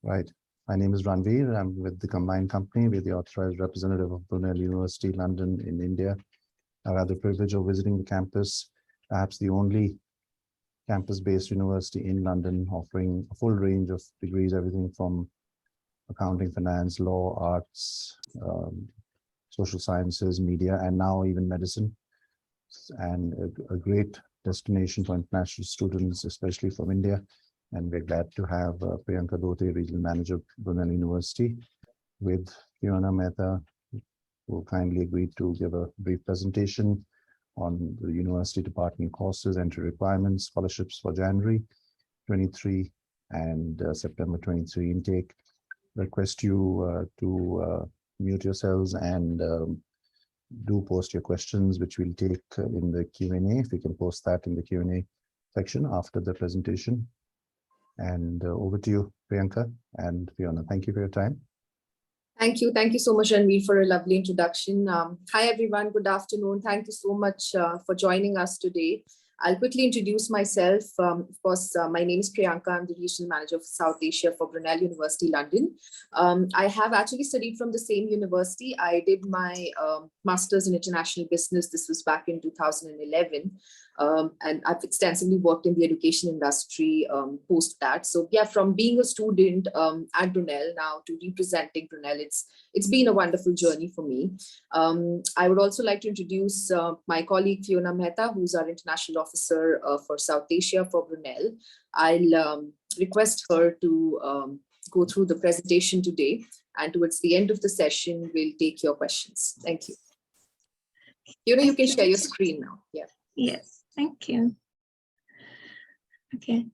Right. My name is Ranveer. I'm with the combined company. We're the authorized representative of Brunel University, London in India. I've had the privilege of visiting the campus, perhaps the only campus-based university in London, offering a full range of degrees, everything from accounting, finance, law, arts, social sciences, media, and now even medicine. And a great destination for international students, especially from India. And we're glad to have Priyanka Dhote, Regional Manager of Brunel University, with Fiona Mehta, who kindly agreed to give a brief presentation on the university department courses, entry requirements, scholarships for January 23 and September 23 intake. Request you to mute yourselves and do post your questions, which we'll take in the Q&A. If you can post that in the Q&A section after the presentation. And over to you, Priyanka and Fiona. Thank you for your time. Thank you. Thank you so much, Ranveer, for a lovely introduction. Hi, everyone. Good afternoon. Thank you so much for joining us today. I'll quickly introduce myself. Of course, my name is Priyanka. I'm the Regional Manager for South Asia for Brunel University, London. I have actually studied from the same university. I did my Master's in International Business. This was back in 2011. And I've extensively worked in the education industry post that. So yeah, from being a student at Brunel now to representing Brunel, it's been a wonderful journey for me. I would also like to introduce my colleague Fiona Mehta, who's our International Officer for South Asia for Brunel. I'll request her to go through the presentation today, and towards the end of the session, we'll take your questions. Thank you. Fiona, you can share your screen now. Yeah. Yes, thank you. Okay.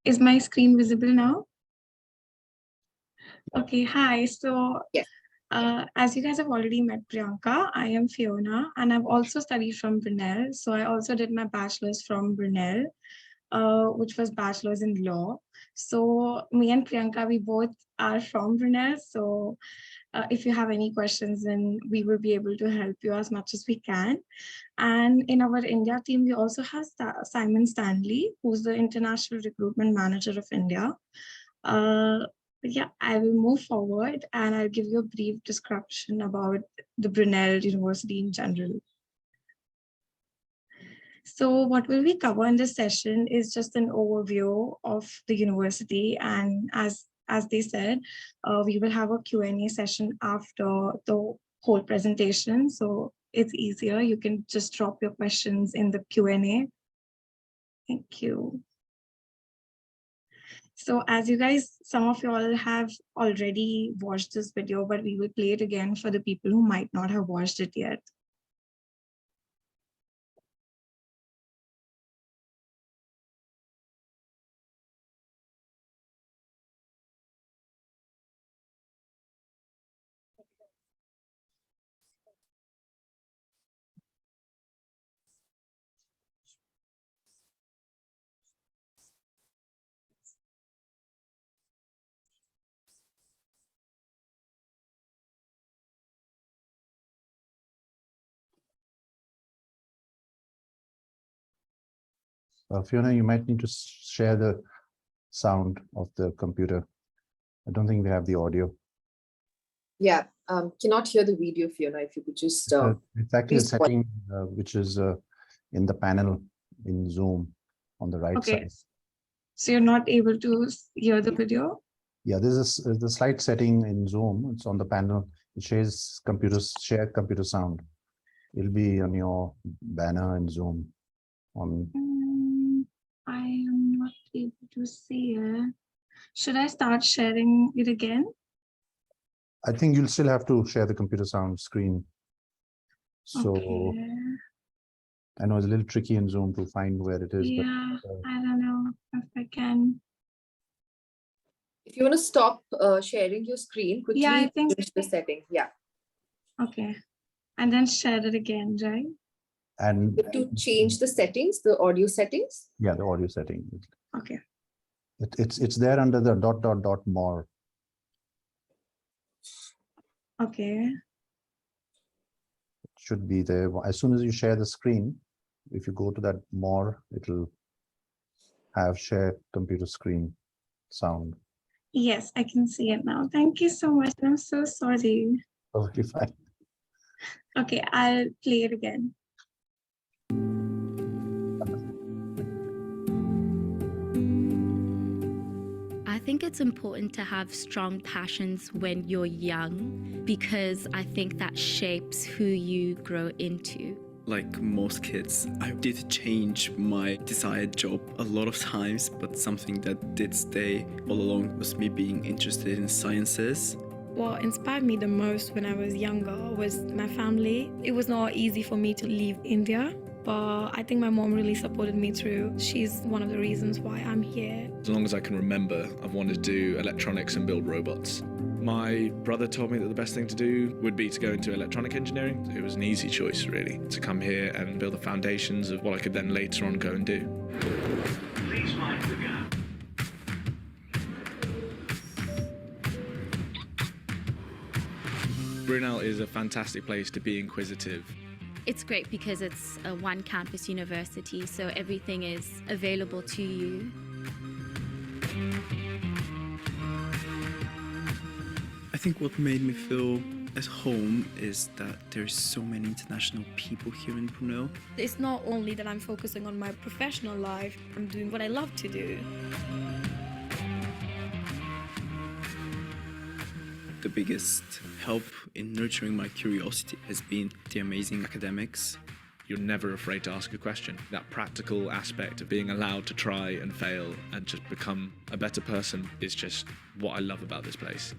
Is my screen visible now? Okay, hi. So yeah. As you guys have already met Priyanka, I am Fiona, and I've also studied from Brunel. So I also did my bachelor's from Brunel, which was bachelor's in law. So me and Priyanka, we both are from Brunel. So if you have any questions, then we will be able to help you as much as we can. And in our India team, we also have Simon Stanley, who's the International Recruitment Manager of India. Yeah, I will move forward and I'll give you a brief description about the Brunel University in general. So what will we cover in this session is just an overview of the university, and as they said, we will have a Q&A session after the whole presentation. So it's easier. You can just drop your questions in the Q&A. Thank you. So as you guys, some of you all have already watched this video, but we will play it again for the people who might not have watched it yet. Fiona, you might need to share the sound of the computer. I don't think we have the audio. Yeah, cannot hear the video, Fiona. If you could just it's actually a setting which is in the panel in Zoom on the right side. So you're not able to hear the video? Yeah, this is the slide setting in Zoom. It's on the panel. It shares shared computer sound. It'll be on your banner in Zoom. I am not able to see it. Should I start sharing it again? I think you'll still have to share the computer sound screen. So okay. I know it's a little tricky in Zoom to find where it is. Yeah, but, I don't know if I can. If you want to stop sharing your screen, quickly finish the setting. Yeah. Okay. And then share it again, right? And you have to change the settings, the audio settings. Yeah, the audio setting. Okay. It's there under the ... more. Okay. It should be there. As soon as you share the screen, if you go to that more, it'll have shared computer screen sound. Yes, I can see it now. Thank you so much. I'm so sorry. Perfectly fine. Okay, I'll play it again. I think it's important to have strong passions when you're young because I think that shapes who you grow into. Like most kids, I did change my desired job a lot of times, but something that did stay all along was me being interested in sciences. What inspired me the most when I was younger was my family. It was not easy for me to leave India, but I think my mom really supported me through. She's one of the reasons why I'm here. As long as I can remember, I've wanted to do electronics and build robots. My brother told me that the best thing to do would be to go into electronic engineering. It was an easy choice, really, to come here and build the foundations of what I could then later on go and do. Please mind the gap. Brunel is a fantastic place to be inquisitive. It's great because it's a one campus university, so everything is available to you. I think what made me feel at home is that there's so many international people here in Brunel. It's not only that I'm focusing on my professional life, I'm doing what I love to do. The biggest help in nurturing my curiosity has been the amazing academics. You're never afraid to ask a question. That practical aspect of being allowed to try and fail and just become a better person is just what I love about this place.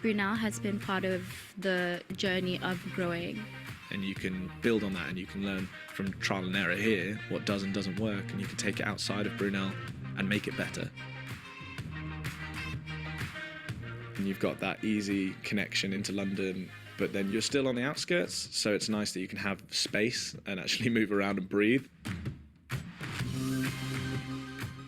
Brunel has been part of the journey of growing. And you can build on that and you can learn from trial and error here what does and doesn't work, and you can take it outside of Brunel and make it better. And you've got that easy connection into London, but then you're still on the outskirts, so it's nice that you can have space and actually move around and breathe.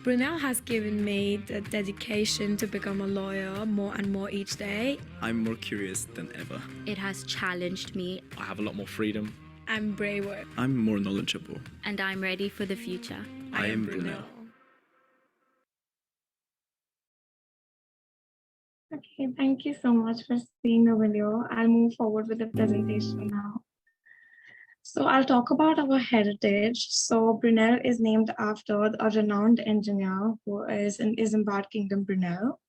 Brunel has given me the dedication to become a lawyer more and more each day. I'm more curious than ever. It has challenged me, I have a lot more freedom. I'm braver. I'm more knowledgeable. and I'm ready for the future. I am Brunel. Okay, thank you so much for seeing the video. I'll move forward with the presentation now. So I'll talk about our heritage. So Brunel is named after a renowned engineer who is in Isambard Kingdom, Brunel.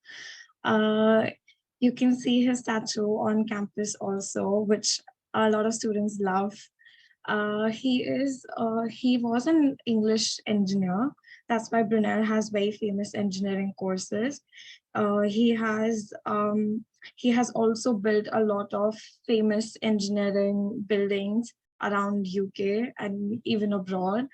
You can see his statue on campus also, which a lot of students love. He was an English engineer. That's why Brunel has very famous engineering courses. He has also built a lot of famous engineering buildings around UK and even abroad.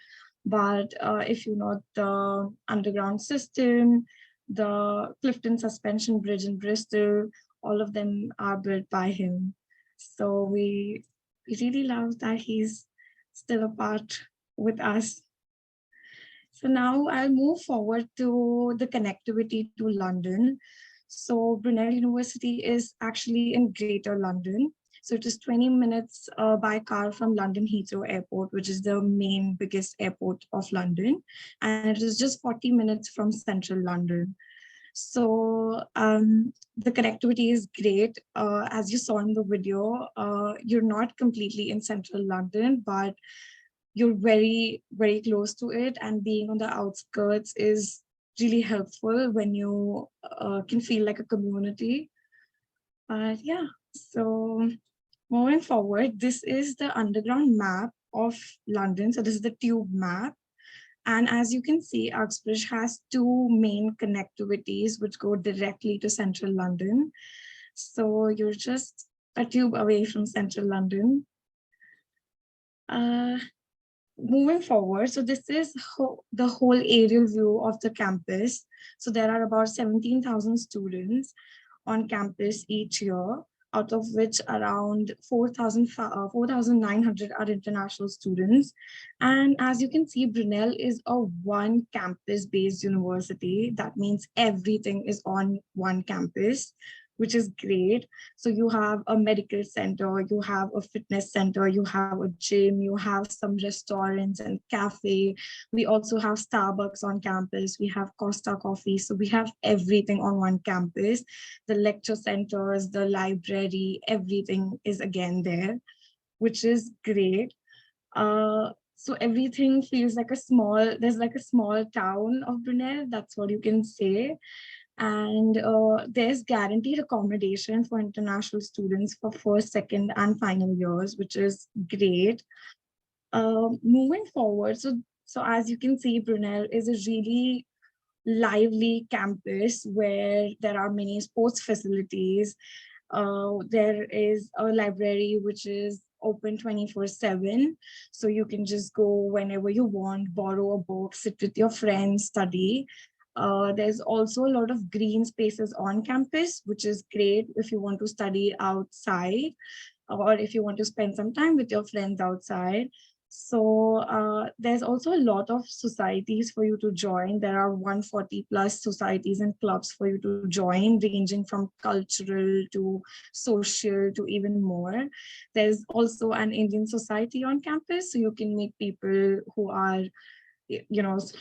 But if you know the underground system, the Clifton Suspension Bridge in Bristol, all of them are built by him. So we really love that he's still a part with us. So now I'll move forward to the connectivity to London. So Brunel University is actually in Greater London. So it is 20 minutes by car from London Heathrow Airport, which is the main biggest airport of London. And it is just 40 minutes from central London. So the connectivity is great. As you saw in the video, you're not completely in central London, but you're very, very close to it. And being on the outskirts is really helpful when you can feel like a community. But yeah, so moving forward, this is the underground map of London. So this is the tube map. And as you can see, Uxbridge has two main connectivities which go directly to central London. So you're just a tube away from central London. Moving forward, so this is the whole aerial view of the campus. So there are about 17,000 students on campus each year, out of which around 4,900 are international students. And as you can see, Brunel is a one campus based university. That means everything is on one campus. which is great. So you have a medical center, you have a fitness center, you have a gym, you have some restaurants and cafe. We also have Starbucks on campus. We have Costa Coffee. So we have everything on one campus. The lecture centers, the library, everything is again there, which is great. So everything feels like there's like a small town of Brunel, that's what you can say. And there's guaranteed accommodation for international students for first, second, and final years, which is great. Moving forward, so as you can see, Brunel is a really lively campus where there are many sports facilities. There is a library which is open 24/7. So you can just go whenever you want, borrow a book, sit with your friends, study. There's also a lot of green spaces on campus, which is great if you want to study outside or if you want to spend some time with your friends outside. So there's also a lot of societies for you to join. There are 140 plus societies and clubs for you to join, ranging from cultural to social to even more. There's also an Indian society on campus, so you can meet people who are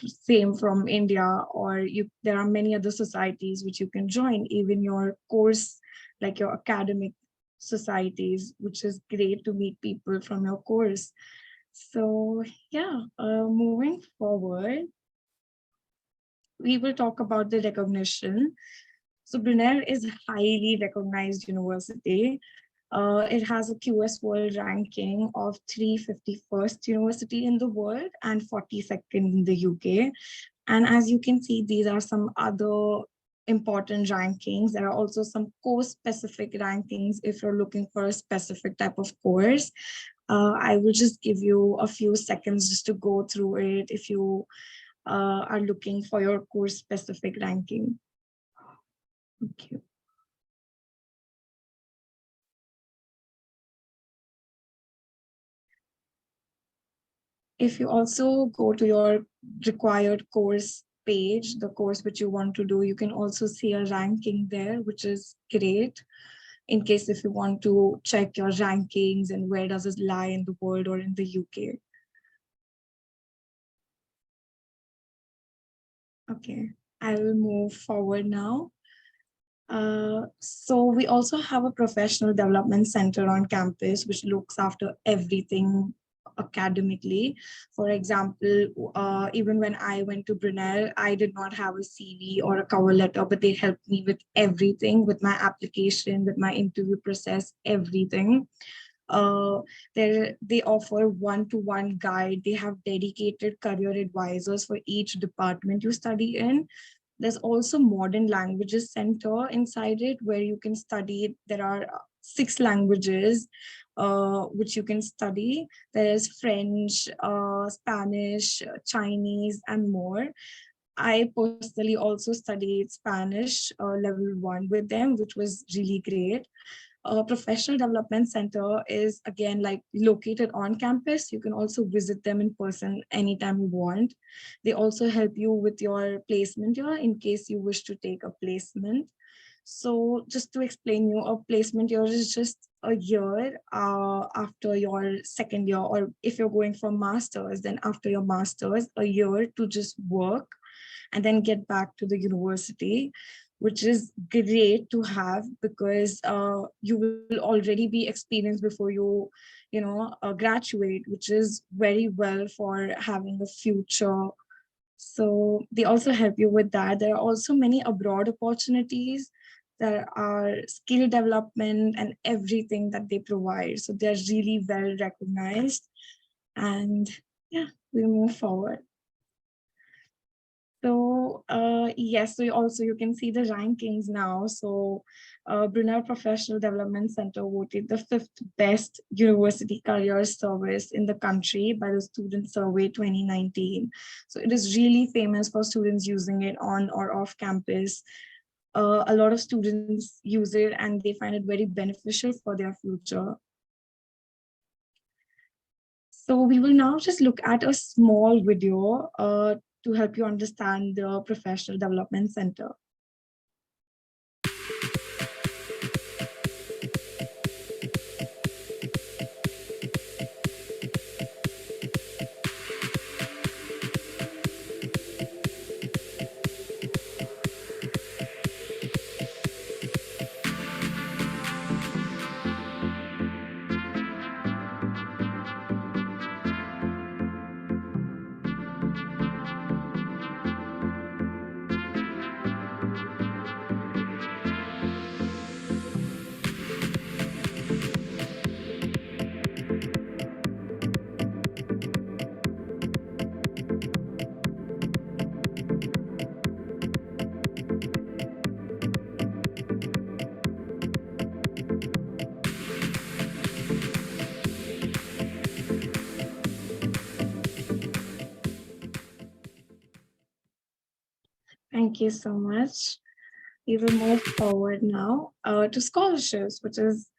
same from India, or there are many other societies which you can join, even your course, like your academic societies, which is great to meet people from your course. So yeah, moving forward, we will talk about the recognition. So Brunel is a highly recognized university. It has a QS World ranking of 351st university in the world and 42nd in the UK. And as you can see, these are some other important rankings. There are also some course-specific rankings if you're looking for a specific type of course. I will just give you a few seconds just to go through it if you are looking for your course-specific ranking. Okay. If you also go to your required course page, the course which you want to do, you can also see a ranking there, which is great in case if you want to check your rankings and where does it lie in the world or in the UK. Okay, I will move forward now. So we also have a professional development center on campus, which looks after everything academically. For example, even when I went to Brunel, I did not have a CV or a cover letter, but they helped me with everything, with my application, with my interview process, everything. They offer one-to-one guide. They have dedicated career advisors for each department you study in. There's also modern languages center inside it where you can study. There are 6 languages which you can study. There's French, Spanish, Chinese, and more. I personally also studied Spanish level 1 with them, which was really great. Professional development center is again like located on campus. You can also visit them in person anytime you want. They also help you with your placement year in case you wish to take a placement. So just to explain you, a placement year is just a year after your second year, or if you're going for masters, then after your masters, a year to just work and then get back to the university, which is great to have because you will already be experienced before you graduate, which is very well for having a future. So they also help you with that. There are also many abroad opportunities. There are skill development and everything that they provide. So they're really well recognized. And yeah, we move forward. So yes, so you can see the rankings now. So Brunel Professional Development Center voted the 5th best university career service in the country by the Student Survey 2019. So it is really famous for students using it on or off campus. A lot of students use it and they find it very beneficial for their future. So we will now just look at a small video to help you understand the Professional Development Center. Thank you so much. We will move forward now to scholarships, which is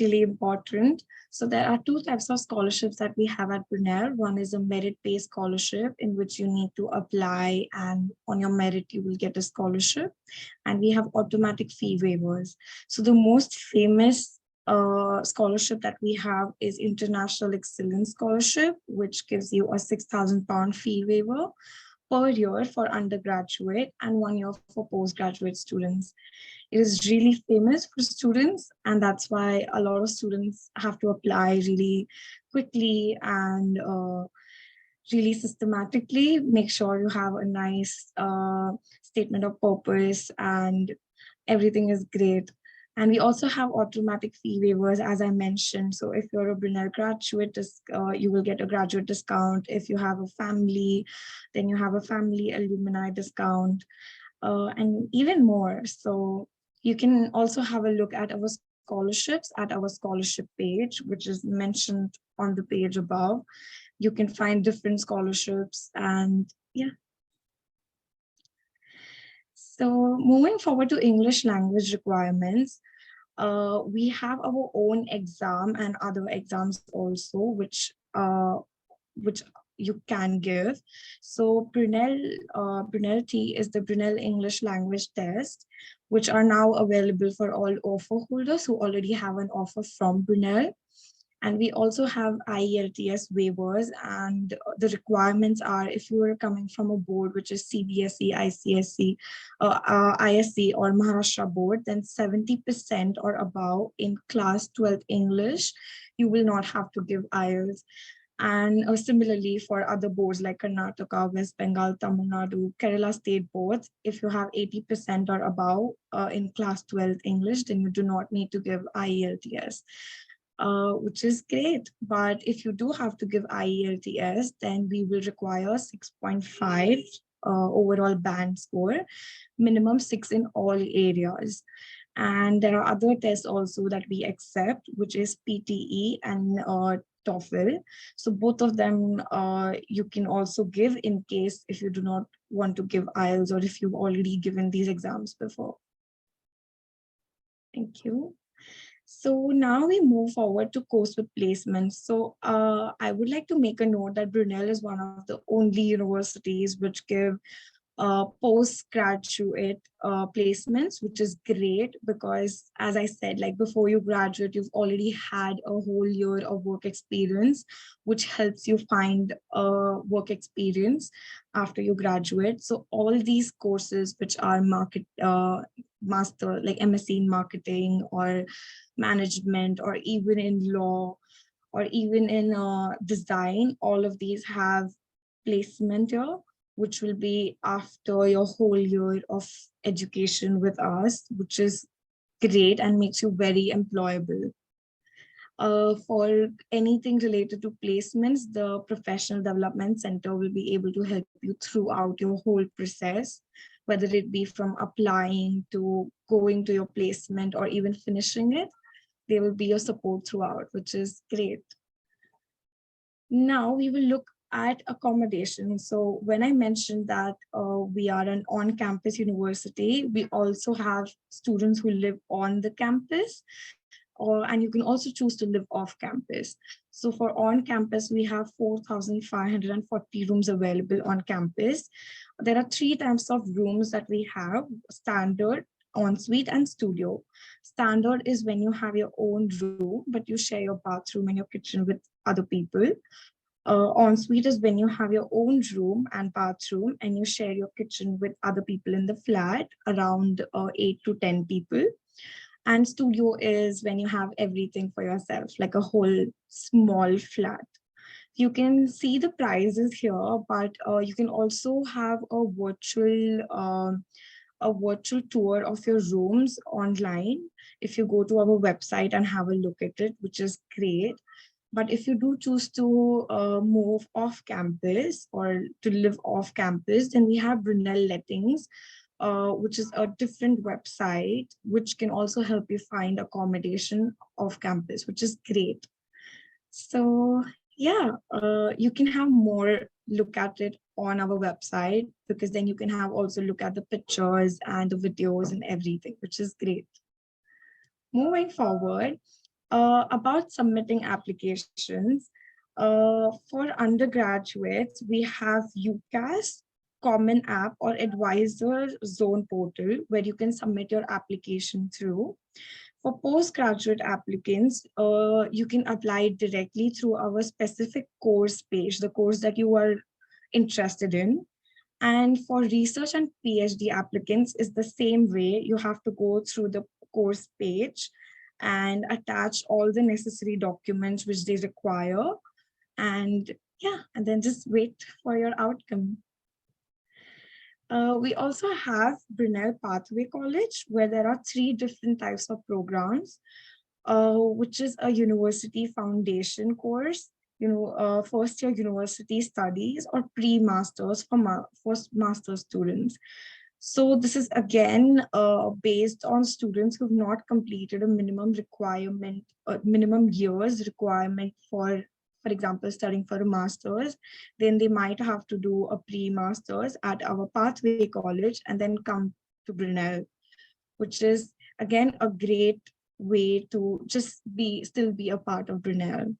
really important. So there are two types of scholarships that we have at Brunel. One is a merit-based scholarship in which you need to apply, and on your merit, you will get a scholarship. And we have automatic fee waivers. So the most famous scholarship that we have is International Excellence Scholarship, which gives you a £6,000 fee waiver per year for undergraduate and 1 year for postgraduate students. It is really famous for students, and that's why a lot of students have to apply really quickly and really systematically. Make sure you have a nice statement of purpose and everything is great. And we also have automatic fee waivers, as I mentioned. So if you're a Brunel graduate, you will get a graduate discount. If you have a family, then you have a family alumni discount, and even more. So you can also have a look at our scholarships at our scholarship page, which is mentioned on the page above. You can find different scholarships, and yeah. So moving forward to English language requirements, we have our own exam and other exams also, which you can give. So Brunel T is the Brunel English Language Test, which are now available for all offer holders who already have an offer from Brunel. And we also have IELTS waivers, and the requirements are if you are coming from a board which is CBSE, ICSE, ISC or Maharashtra board, then 70% or above in class 12 English, you will not have to give IELTS. And similarly for other boards like Karnataka, West Bengal, Tamil Nadu, Kerala state boards, if you have 80% or above in class 12 English, then you do not need to give IELTS. Which is great. But if you do have to give IELTS, then we will require 6.5 overall band score, minimum 6 in all areas. And there are other tests also that we accept, which is PTE and TOEFL. So both of them you can also give in case if you do not want to give IELTS or if you've already given these exams before. Thank you. So now we move forward to coursework placements. So I would like to make a note that Brunel is one of the only universities which give postgraduate placements, which is great because, as I said, like before you graduate, you've already had a whole year of work experience, which helps you find a work experience after you graduate. So all these courses, which are master, like MSc in marketing or management, or even in law, or even in design, all of these have placement here, which will be after your whole year of education with us, which is great and makes you very employable. For anything related to placements, the Professional Development Center will be able to help you throughout your whole process, whether it be from applying to going to your placement or even finishing it. There will be your support throughout, which is great. Now we will look at accommodation. So when I mentioned that we are an on-campus university, we also have students who live on the campus, and you can also choose to live off campus. So for on campus, we have 4,540 rooms available on campus. There are 3 types of rooms that we have: standard, ensuite, and studio. Standard is when you have your own room, but you share your bathroom and your kitchen with other people. Ensuite is when you have your own room and bathroom and you share your kitchen with other people in the flat, around 8 to 10 people. And studio is when you have everything for yourself, like a whole small flat. You can see the prices here, but you can also have a virtual tour of your rooms online if you go to our website and have a look at it, which is great. But if you do choose to move off campus or to live off campus, then we have Brunel Lettings, which is a different website, which can also help you find accommodation off campus, which is great. So yeah, you can have more look at it on our website, because then you can have also look at the pictures and the videos and everything, which is great. Moving forward, about submitting applications, for undergraduates, we have UCAS, Common App or Advisor Zone portal, where you can submit your application through. For postgraduate applicants, you can apply directly through our specific course page, the course that you are interested in. And for research and PhD applicants, is the same way. You have to go through the course page and attach all the necessary documents which they require. And yeah, and then just wait for your outcome. We also have Brunel Pathway College, where there are 3 different types of programs, which is a university foundation course, first year university studies, or pre-masters for master students. So this is again based on students who've not completed a minimum requirement, minimum years requirement for example, studying for a master's. Then they might have to do a pre-master's at our Pathway College and then come to Brunel, which is again a great way to just still be a part of Brunel.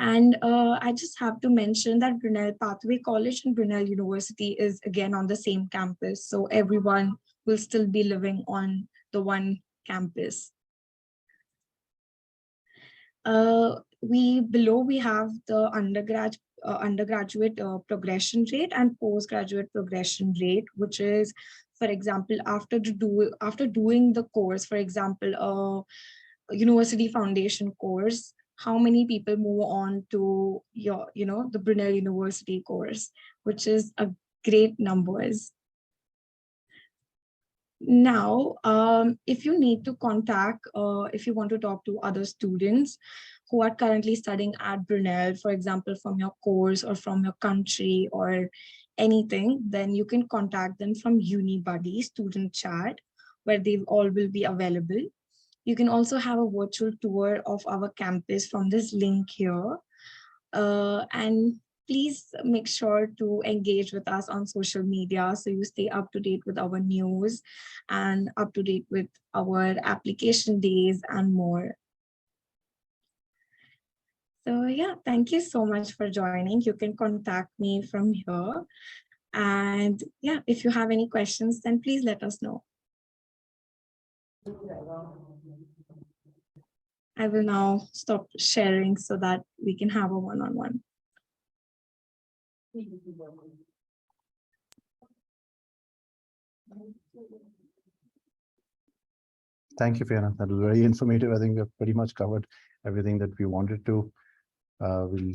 And I just have to mention that Brunel Pathway College and Brunel University is again on the same campus. So everyone will still be living on the one campus. Below we have the undergraduate progression rate and postgraduate progression rate, which is, for example, after doing the course, for example, a university foundation course, how many people move on to the Brunel University course, which is a great numbers. Now, if you need to contact, if you want to talk to other students who are currently studying at Brunel, for example, from your course or from your country or anything, then you can contact them from UniBuddy student chat, where they all will be available. You can also have a virtual tour of our campus from this link here. And please make sure to engage with us on social media so you stay up to date with our news and up to date with our application days and more. So yeah, thank you so much for joining. You can contact me from here. And yeah, if you have any questions, then please let us know. I will now stop sharing so that we can have a one-on-one. Thank you, Fiona. That was very informative. I think we've pretty much covered everything that we wanted to. We'll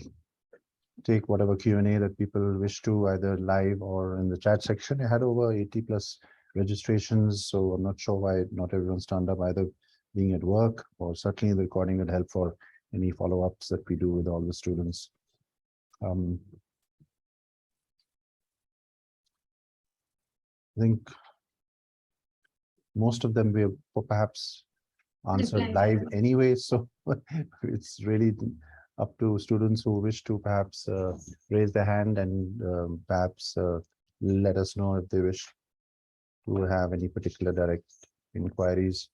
take whatever Q&A that people wish to, either live or in the chat section. I had over 80+ registrations, so I'm not sure why not everyone's turned up, either being at work, or certainly the recording would help for any follow-ups that we do with all the students. I think most of them we have perhaps answered live anyway, so it's really up to students who wish to perhaps raise their hand and perhaps let us know if they wish to have any particular direct inquiries.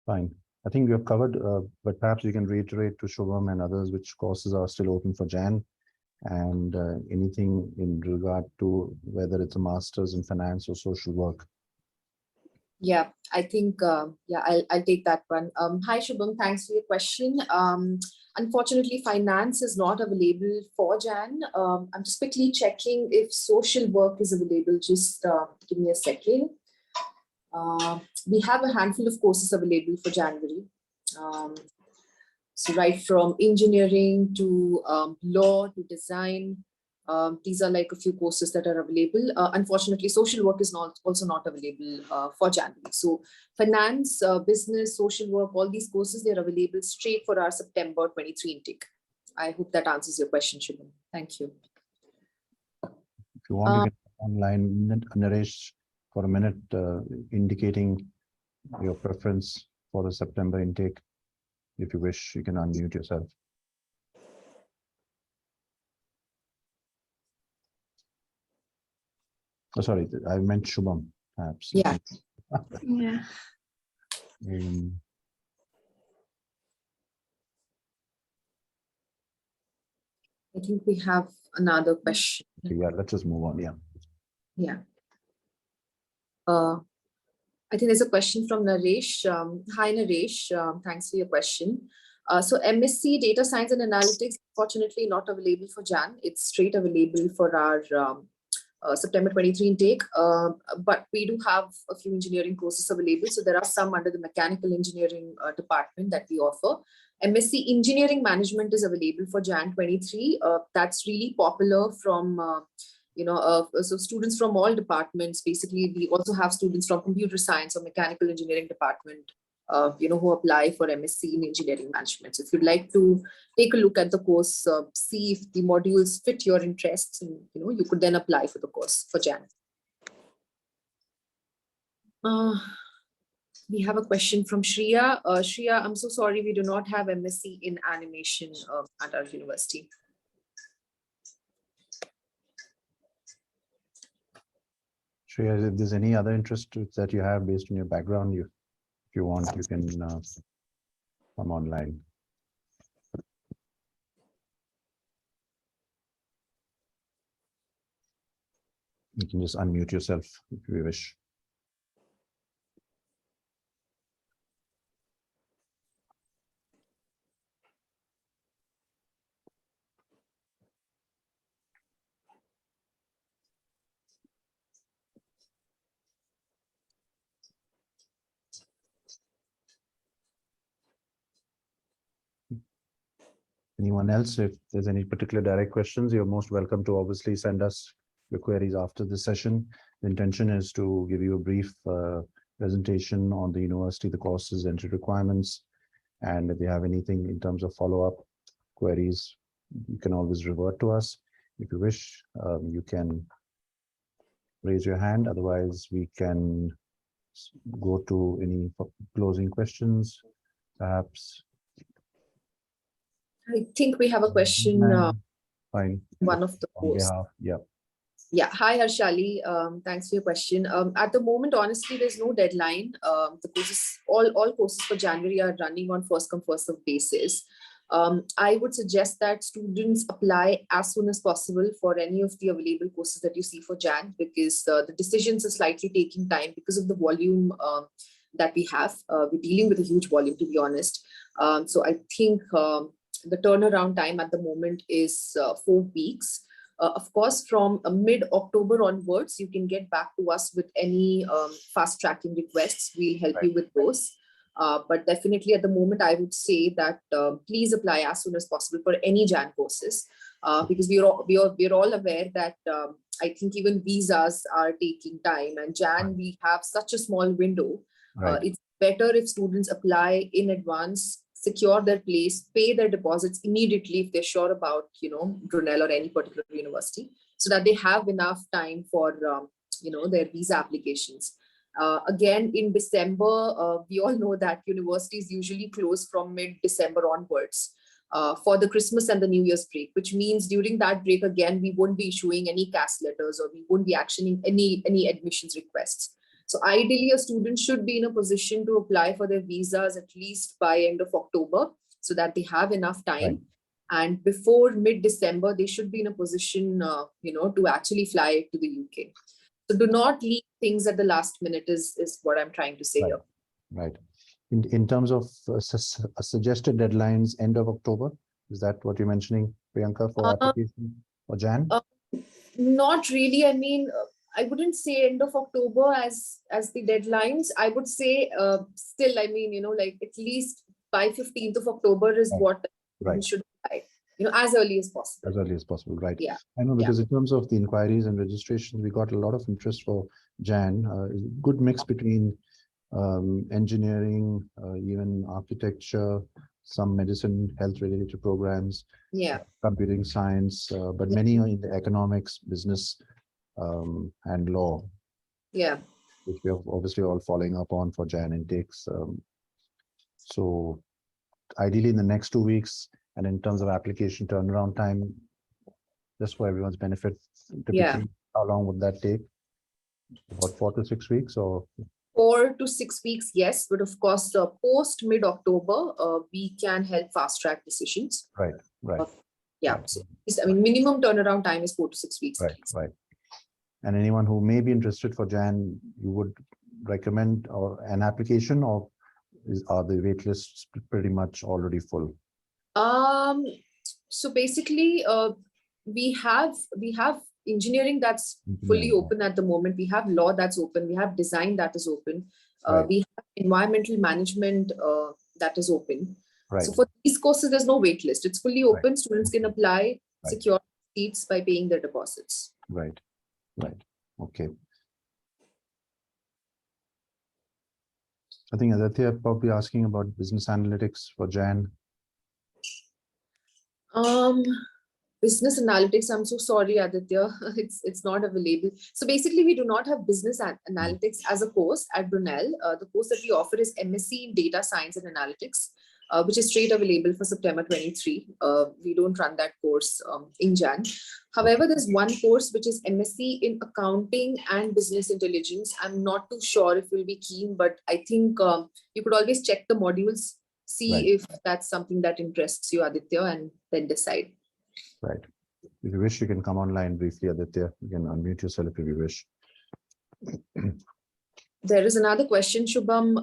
Fine. I think we have covered, but perhaps we can reiterate to Shubham and others which courses are still open for Jan, and anything in regard to whether it's a master's in finance or social work. Yeah, I think, yeah, I'll take that one. Hi, Shubham, thanks for your question. Unfortunately, finance is not available for Jan. I'm just quickly checking if social work is available. Just give me a second. We have a handful of courses available for January. So right from engineering to law to design, these are like a few courses that are available. Unfortunately, social work is also not available for January. So finance, business, social work, all these courses, they're available straight for our September 23 intake. I hope that answers your question, Shubham. Thank you. If you want to get online, Naresh, for a minute, indicating your preference for the September intake. If you wish, you can unmute yourself. Oh, sorry, I meant Shubham, perhaps. Yeah. Yeah. Um, I think we have another question. okay, yeah, let's just move on. Yeah. Yeah. I think there's a question from Naresh. Hi, Naresh. Thanks for your question. So MSc Data Science and Analytics, fortunately not available for Jan. It's straight available for our September 23 intake. But we do have a few engineering courses available. So there are some under the mechanical engineering department that we offer. MSc Engineering Management is available for Jan 23. That's really popular from so students from all departments. Basically, we also have students from computer science or mechanical engineering department, who apply for MSc in engineering management. So if you'd like to take a look at the course, see if the modules fit your interests, and you could then apply for the course for Jan. We have a question from Shreya. Shreya, I'm so sorry, we do not have MSc in animation at our university. Shreya, if there's any other interest that you have based on your background, if you want, you can come online. You can just unmute yourself if you wish. Anyone else? If there's any particular direct questions, you're most welcome to obviously send us your queries after this session. The intention is to give you a brief presentation on the university, the courses, entry requirements, and if you have anything in terms of follow-up queries, you can always revert to us. If you wish, you can raise your hand. Otherwise, we can go to any closing questions, perhaps. I think we have a question. Fine. One of the posts. Yeah. Yeah. Hi, Harshali. Thanks for your question. At the moment, honestly, there's no deadline. The courses, all courses for January are running on first come, first served basis. I would suggest that students apply as soon as possible for any of the available courses that you see for Jan, because the decisions are slightly taking time because of the volume that we have. We're dealing with a huge volume, to be honest. So I think the turnaround time at the moment is 4 weeks. Of course, from mid-October onwards, you can get back to us with any fast tracking requests. We'll help you with those. But definitely at the moment, I would say that please apply as soon as possible for any Jan courses, because we're all aware that I think even visas are taking time, and Jan, we have such a small window. It's better if students apply in advance, secure their place, pay their deposits immediately if they're sure about, Brunel or any particular university, so that they have enough time for, their visa applications. Again, in December, we all know that universities usually close from mid-December onwards for the Christmas and the New Year's break, which means during that break, again, we won't be issuing any CAS letters, or we won't be actioning any admissions requests. So ideally, a student should be in a position to apply for their visas at least by end of October, so that they have enough time. Right. And before mid-December, they should be in a position, to actually fly to the UK. So do not leave things at the last minute is what I'm trying to say here. Right. In terms of suggested deadlines, end of October, is that what you're mentioning, Priyanka, for application for Jan? Not really. I mean, I wouldn't say end of October as the deadlines. I would say still, I mean, like at least by 15th of October is what we should apply, as early as possible. As early as possible, right? Yeah. I know, because in terms of the inquiries and registrations, we got a lot of interest for Jan. Good mix between engineering, even architecture, some medicine, health related programs, computing science, but many are in the economics, business, and law. Yeah. Which we are obviously all following up on for Jan intakes. So ideally in the next 2 weeks, and in terms of application turnaround time, just for everyone's benefit, typically how long would that take? About 4 to 6 weeks or? 4 to 6 weeks, yes, but of course, post mid-October, we can help fast-track decisions. Right, right, Yeah, so I mean, minimum turnaround time is 4 to 6 weeks. right, right. And anyone who may be interested for Jan, you would recommend or an application, or are the wait lists pretty much already full? So basically, we have engineering that's fully Engineering, open at the moment. We have law that's open. We have design that is open. Right. We have environmental management that is open. Right, So for these courses, there's no wait list. It's fully open. Students can apply, Right. secure seats by paying their deposits. right, right. Okay. I think Aditya probably asking about business analytics for Jan. Business analytics, I'm so sorry, Aditya, it's not available. So basically, we do not have business analytics as a course at Brunel. The course that we offer is MSc in Data Science and Analytics, which is straight available for September 23. We don't run that course in Jan. However, there's one course which is MSc in Accounting and Business Intelligence. I'm not too sure if you'll be keen, but I think you could always check the modules, see Right. if that's something that interests you, Aditya, and then decide. Right. If you wish, you can come online briefly, Aditya. You can unmute yourself if you wish. There is another question, Shubham.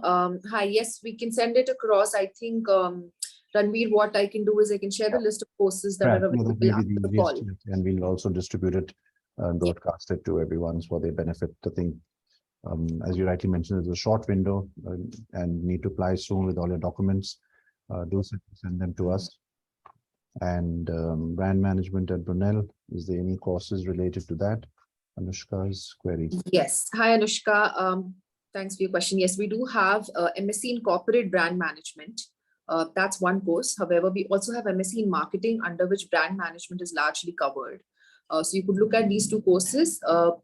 Hi, yes, we can send it across. I think, Ranveer, what I can do is I can share the list of courses that are No, available that may be after the the call. easiest, and we'll also distribute it and broadcast it to everyone for their benefit. I think, as you rightly mentioned, it's a short window and need to apply soon with all your documents. Do send them to us. And brand management at Brunel, is there any courses related to that? Anushka's query. Yes. Hi, Anushka. Thanks for your question. Yes, we do have MSc in Corporate Brand Management. That's one course. However, we also have MSc in Marketing, under which brand management is largely covered. So you could look at these two courses.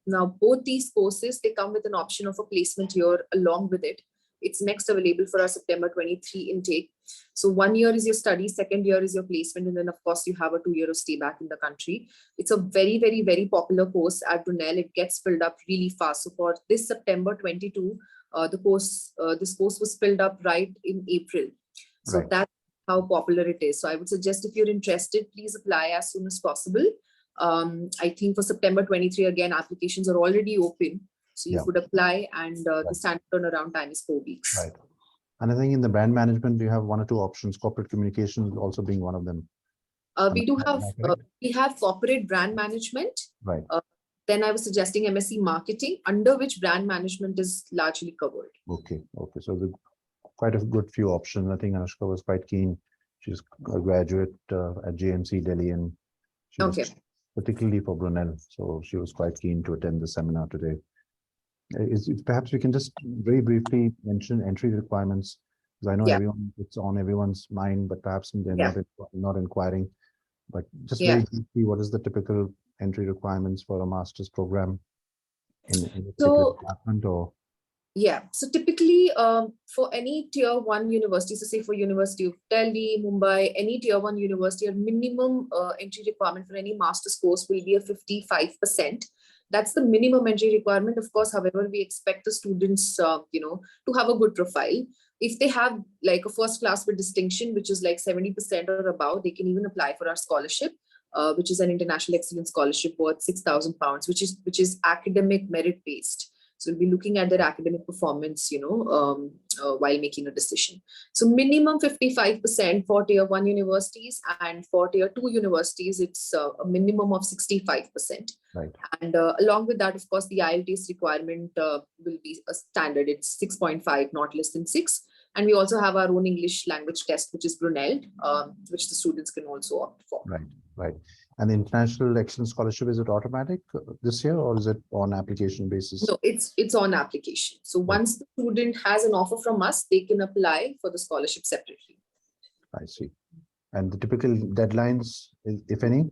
Now, both these courses, they come with an option of a placement year along with it. It's next available for our September 23 intake. So 1 year is your study, 2nd year is your placement, and then of course you have a 2 year of stay back in the country. It's a very, very, very popular course at Brunel. It gets filled up really fast. So for this September 22, this course was filled up right in April. So Right. that's how popular it is. So I would suggest, if you're interested, please apply as soon as possible. I think for September 23, again, applications are already open. So you Yeah. could apply, and the Right. standard turnaround time is 4 weeks. Right. And I think in the brand management, you have one or two options, corporate communication also being one of them. We do Am I have correct? we have corporate brand management. Right. Then I was suggesting MSc marketing, under which brand management is largely covered. Okay. Okay. So the quite a good few options. I think Anushka was quite keen. She's a graduate at JMC Delhi, and she was Okay. particularly for Brunel. So she was quite keen to attend the seminar today. Perhaps we can just very briefly mention entry requirements, because I know Yeah. everyone, it's on everyone's mind, but perhaps they're Yeah. not inquiring. But just Yeah. very briefly, what is the typical entry requirements for a master's program in a particular So department? Or yeah, so typically for any tier 1 university, so say for University of Delhi, Mumbai, any tier 1 university, a minimum entry requirement for any master's course will be a 55%. That's the minimum entry requirement. Of course, however, we expect the students, to have a good profile. If they have like a first class with distinction, which is like 70% or above, they can even apply for our scholarship, which is an international excellence scholarship worth £6,000, which is academic merit based. So we'll be looking at their academic performance, while making a decision. So minimum 55% for tier 1 universities, and for tier 2 universities, it's a minimum of 65%. right. And along with that, of course, the IELTS requirement will be a standard. It's 6.5, not less than 6. And we also have our own English language test, which is Brunel, which the students can also opt for. Right, right. And the International Excellence Scholarship, is it automatic this year, or is it on application basis? No, it's on application. So once the student has an offer from us, they can apply for the scholarship separately. I see. And the typical deadlines, if any?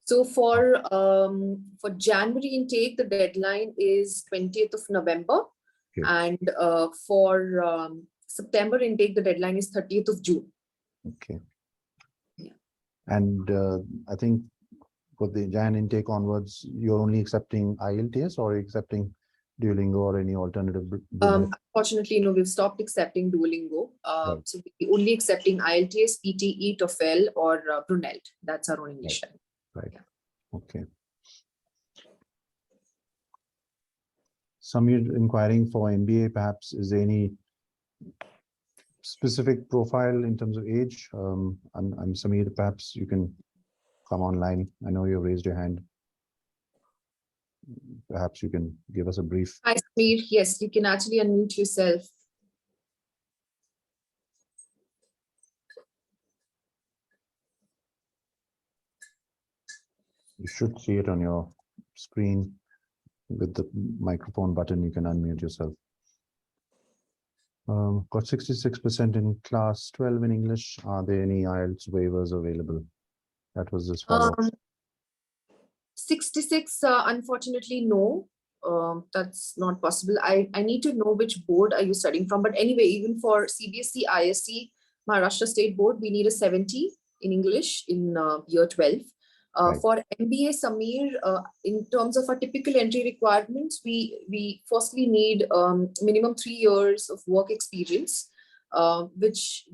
So for January intake, the deadline is 20th of November. Okay. And for September intake, the deadline is 30th of June. Okay. Yeah. And I think for the Jan intake onwards, you're only accepting IELTS, or accepting Duolingo or any alternative? Brunel? Unfortunately, no, we've stopped accepting Duolingo. Right. So we're only accepting IELTS, PTE, TOEFL, or Brunel. That's our own English language. Right. Yeah. Okay. Samir inquiring for MBA, perhaps, is there any specific profile in terms of age? I'm Samir, perhaps you can come online. I know you raised your hand. Perhaps you can give us a brief. Hi, Samir. Yes, you can actually unmute yourself. You should see it on your screen with the microphone button. You can unmute yourself. Got 66% in class 12 in English. Are there any IELTS waivers available? That was this follow-up. 66, unfortunately, no. That's not possible. I need to know which board are you studying from. But anyway, even for CBSE, ISC, Maharashtra State Board, we need a 70 in English in year 12. Right. For MBA, Samir, in terms of our typical entry requirements, we firstly need minimum 3 years of work experience, which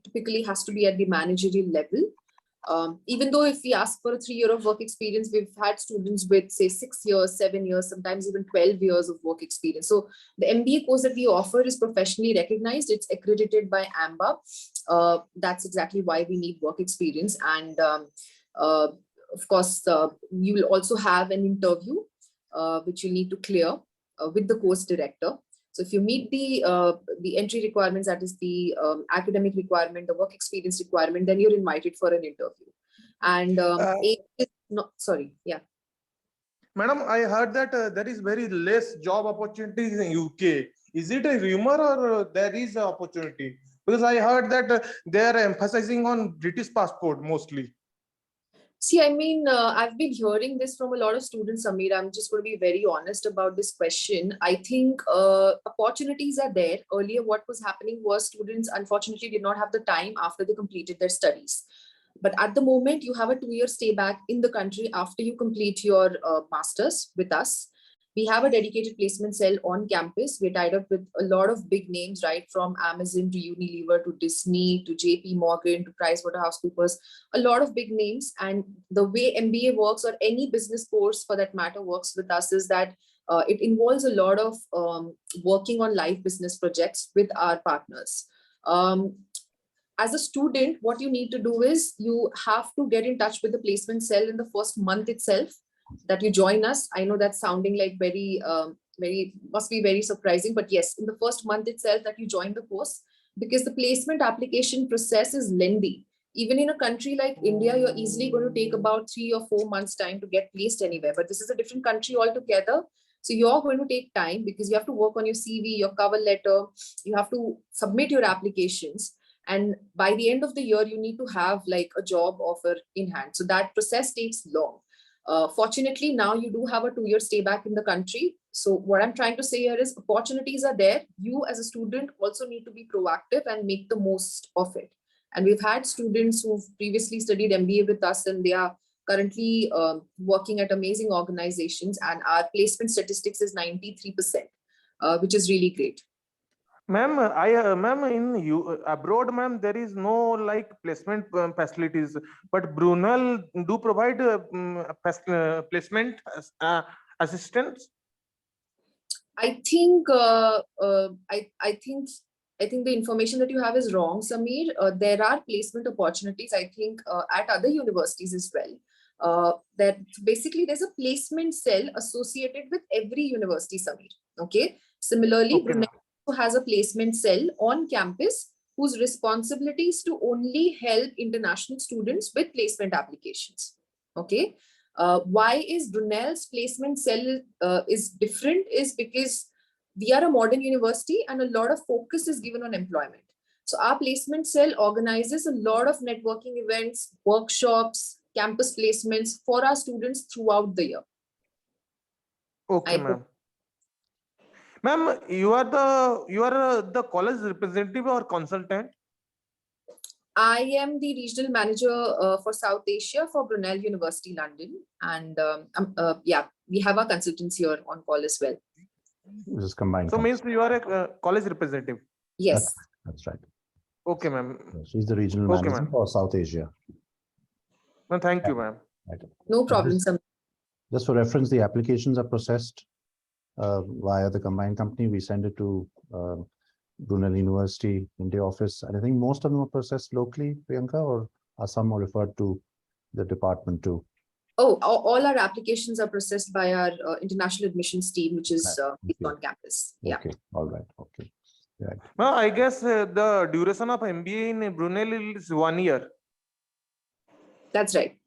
typically has to be at the managerial level. Even though if we ask for a 3 year of work experience, we've had students with say 6 years, 7 years, sometimes even 12 years of work experience. So the MBA course that we offer is professionally recognized. It's accredited by AMBA. That's exactly why we need work experience. And of course, you will also have an interview, which you need to clear with the course director. So if you meet the entry requirements, that is the academic requirement, the work experience requirement, then you're invited for an interview. And sorry, yeah. Madam, I heard that there is very less job opportunities in UK. Is it a rumor or there is an opportunity? Because I heard that they are emphasizing on British passport mostly. See, I mean, I've been hearing this from a lot of students, Samir. I'm just going to be very honest about this question. I think opportunities are there. Earlier, what was happening was students, unfortunately, did not have the time after they completed their studies. But at the moment, you have a 2 year stay back in the country after you complete your master's with us. We have a dedicated placement cell on campus. We're tied up with a lot of big names, right? From Amazon to Unilever to Disney to JP Morgan to PricewaterhouseCoopers, a lot of big names. And the way MBA works, or any business course for that matter, works with us is that it involves a lot of working on live business projects with our partners. As a student, what you need to do is you have to get in touch with the placement cell in the first month itself that you join us. I know that's sounding like very, must be very surprising, but yes, in the first month itself that you join the course, because the placement application process is lengthy. Even in a country like India, you're easily going to take about 3 or 4 months time to get placed anywhere, but this is a different country altogether. So you're going to take time because you have to work on your CV, your cover letter, you have to submit your applications. And by the end of the year, you need to have like a job offer in hand. So that process takes long. Fortunately, now you do have a 2 year stay back in the country. So what I'm trying to say here is opportunities are there. You as a student also need to be proactive and make the most of it. And we've had students who've previously studied MBA with us, and they are currently working at amazing organizations. And our placement statistics is 93%, which is really great. Ma'am, ma'am, in abroad, ma'am, there is no like placement facilities, but Brunel do provide placement assistance. I think I think the information that you have is wrong, Samir. There are placement opportunities, I think, at other universities as well. That basically there's a placement cell associated with every university, Samir. Okay. Similarly, Okay, Brunel has a placement cell on campus whose responsibility is to only help international students with placement applications. Okay. Why is Brunel's placement cell is different is because we are a modern university and a lot of focus is given on employment. So our placement cell organizes a lot of networking events, workshops, campus placements for our students throughout the year. Okay, ma'am. Ma'am, you are the college representative or consultant? I am the regional manager for South Asia for Brunel University, London. And yeah, we have our consultants here on call as well. This is combined. So company. means you are a college representative. Yes. That's right. Okay, ma'am. She's the regional Okay, manager ma'am. for South Asia. No, thank you, ma'am. Right. No problem, sir. Just for reference, the applications are processed via the combined company. We send it to Brunel University, India office. And I think most of them are processed locally, Priyanka, or are some are referred to the department too? Oh, all our applications are processed by our international admissions team, which is based on campus. Yeah. Okay, all right, okay. Right. Well, I guess the duration of MBA in Brunel is 1 year. That's right.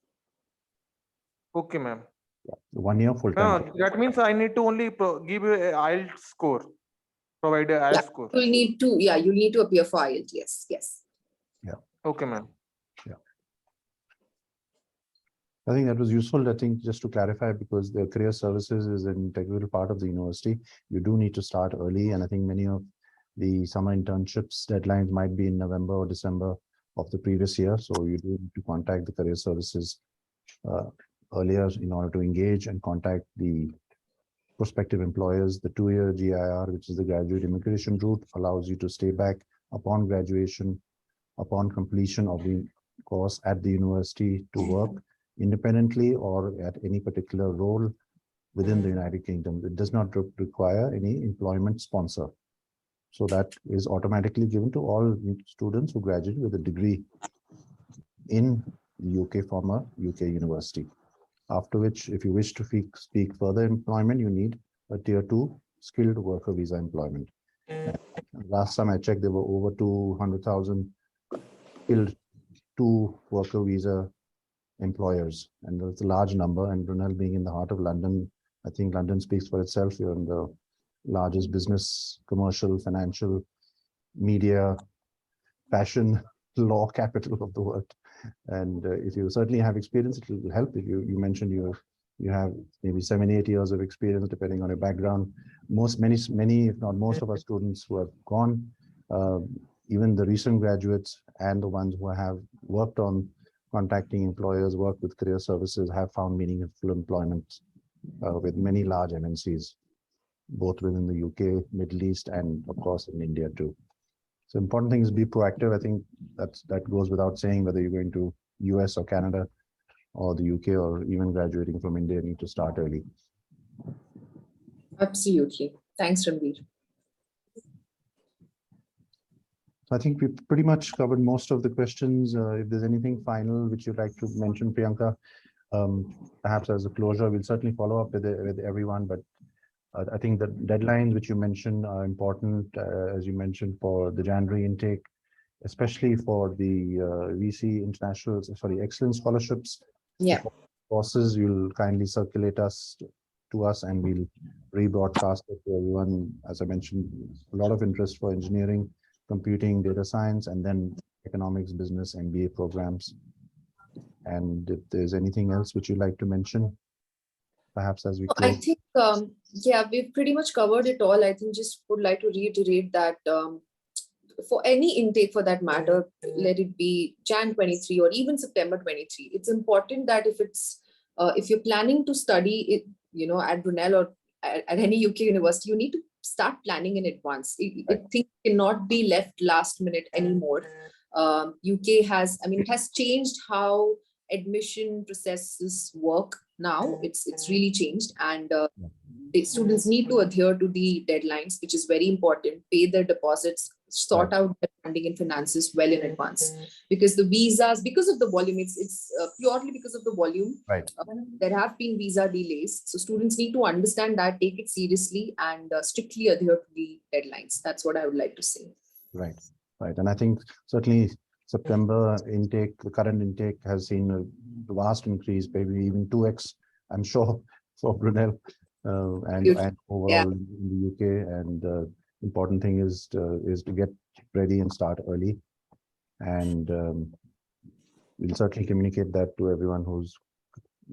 Okay, ma'am. Yeah. 1 year full time. That means I need to only give you a IELTS score, provide a IELTS score. You'll need to appear for IELTS. Yes, yes. Yeah. Okay, ma'am. Yeah. I think that was useful. I think just to clarify, because the career services is an integral part of the university, you do need to start early. And I think many of the summer internships deadlines might be in November or December of the previous year. So you do need to contact the career services earlier in order to engage and contact the prospective employers. The 2-year GIR, which is the graduate immigration route, allows you to stay back upon graduation, upon completion of the course at the university to work independently or at any particular role within the United Kingdom. It does not require any employment sponsor. So that is automatically given to all students who graduate with a degree in the UK from a UK university. After which, if you wish to seek further employment, you need a tier 2 skilled worker visa employment. Last time I checked, there were over 200,000 skilled 2 worker visa employers, and that's a large number. And Brunel being in the heart of London, I think London speaks for itself. You're in the largest business, commercial, financial, media, fashion, law capital of the world. And if you certainly have experience, it will help. If you mentioned you have maybe 7-8 years of experience, depending on your background. Many, if not most of our students who have gone, even the recent graduates and the ones who have worked on contacting employers, worked with career services, have found meaningful employment with many large MNCs, both within the UK, Middle East, and of course in India too. So important thing is be proactive. I think that goes without saying, whether you're going to US or Canada or the UK or even graduating from India, you need to start early. Absolutely. Thanks, Ranveer. I think we pretty much covered most of the questions. If there's anything final which you'd like to mention, Priyanka, perhaps as a closure, we'll certainly follow up with everyone, but I think the deadlines which you mentioned are important, as you mentioned, for the January intake, especially for the VC excellence scholarships. Yeah. Courses, you'll kindly circulate to us and we'll rebroadcast it to everyone. As I mentioned, a lot of interest for engineering, computing, data science, and then economics, business, MBA programs. And if there's anything else which you'd like to mention, perhaps as we close. I think, yeah, we've pretty much covered it all. I think just would like to reiterate that for any intake for that matter, let it be Jan 23 or even September 23, it's important that if you're planning to study it, at Brunel or at any UK university, you need to start planning in advance. Things cannot be left last minute anymore. UK has changed how admission processes work now. It's really changed, and the students need to adhere to the deadlines, which is very important. Pay their deposits, sort out their funding and finances well in advance, because the visas, because of the volume, it's purely because of the volume. Right. There have been visa delays, so students need to understand that, take it seriously, and strictly adhere to the deadlines. That's what I would like to say. Right. And I think certainly September intake, the current intake has seen a vast increase, maybe even 2x, I'm sure, for Brunel and overall in the UK. And important thing is to get ready and start early. And we'll certainly communicate that to everyone who's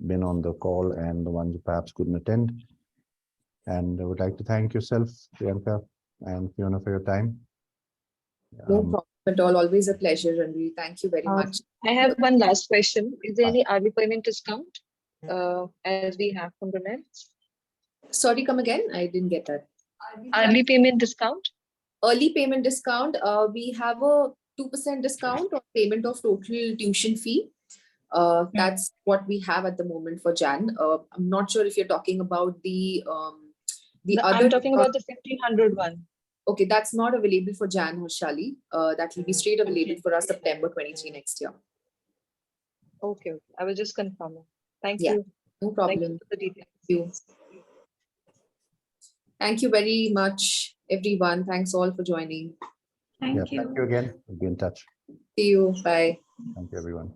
been on the call and the ones who perhaps couldn't attend. And I would like to thank yourself, Priyanka and Fiona, for your time. No problem at all. Always a pleasure, Ranveer. Thank you very much. I have one last question. Is there any early payment discount as we have from Brunel? Sorry, come again? I didn't get that. Early payment discount? Early payment discount, we have a 2% discount on payment of total tuition fee. That's what we have at the moment for Jan. I'm not sure if you're talking about the other. I'm talking about the 1500 one. Okay, that's not available for Jan, Harshali. That will be straight available Okay. for us September 23 next year. Okay, okay. I was just confirming. Thank Yeah, you. no Thank you problem. for the details. You. Thank you very much, everyone. Thanks all for joining. Yeah, Thank you. thank you again. We'll be in touch. See you. Bye. Thank you, everyone.